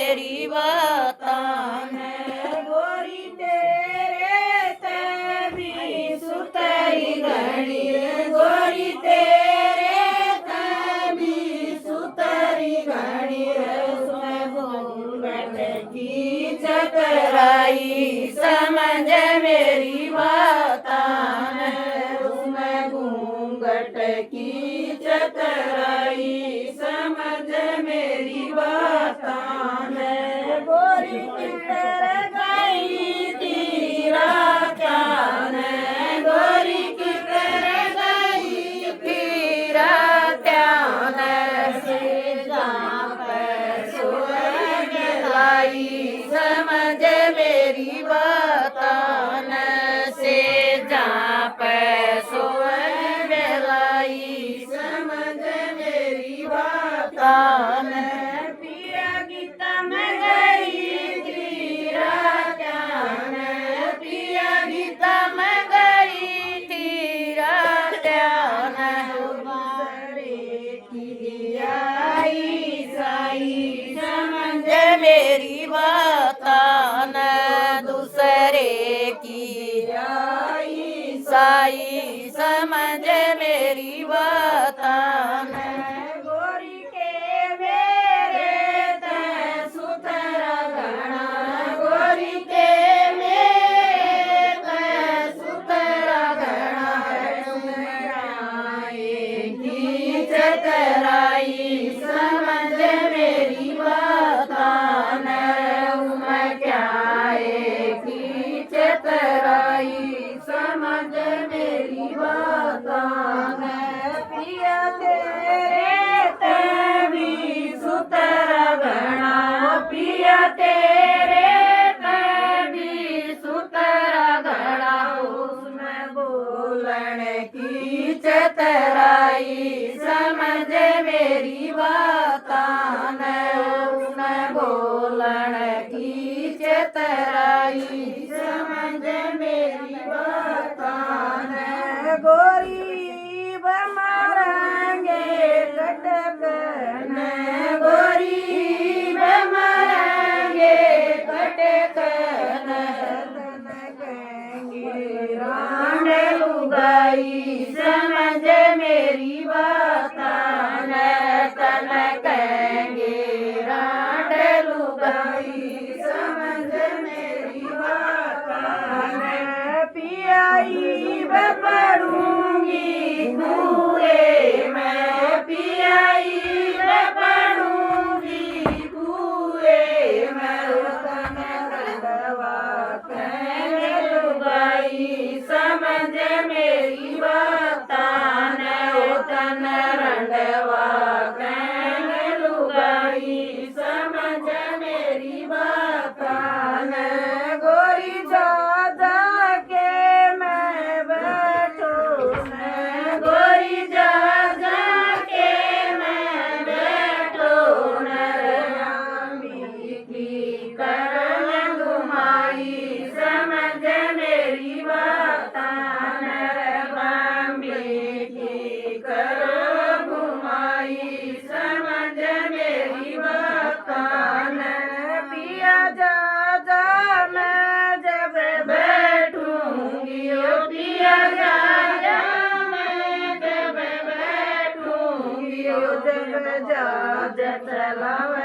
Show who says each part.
Speaker 1: मेरी बातान गोरी तेरे ते भी सुतरी घणी गोरी तेरे ते भी सुतरी घणी उसमें घूंघट की चतराई समझ मेरी बातान उसमें घूंघट की चतराई समझ मेरी बातान गोरी कितर गई तीरा त्यान गोरी कितर गई तीरा त्यान से जाप सुअर लाई समझ मेरी बातान से जाप सुअर लाई समझ मेरी बातान पिया गीता में गई तीरा त्यान पिया गीता में गई तीरा त्यान बारे की आई साई समझ मेरी बातान दूसरे की आई साई समझ मेरी बातान गोरी के मेरे ते सुथरा घना गोरी के मेरे ते सुथरा घना की चतराई समझ मेरी बातान मैं क्या की चतराई समझ मेरी बातान पिया तेरे ते भी सुतरा घना पिया तेरे ते भी सुतरा घना उसमें बोलन की चतराई समझ मेरी बातान उसमें बोलन की चतराई समझ मेरी बातान गोरी बमारेंगे कटकन गोरी बमारेंगे कटकन रांड लुगाई समझ मेरी बातान तन कहेंगे रांड लुगाई समझ मेरी बातान पियाई पढ़ूंगी कुएं में पियाई पढ़ूंगी कुएं में तन रंडवा लुगाई समझ मेरी बातान तन रंडवा लुगाई समझ मेरी बातान गोरी जा जा के मैं बैठूं गोरी जा जा के मैं बैठूं की करन घुमाई समझ मेरी बातान बाम्बी की कर घुमाई समझ मेरी बातान पिया जा जा मैं जब बैठूंगी ओ पिया जा जा मैं जब बैठूंगी ओ जब जा जतलाव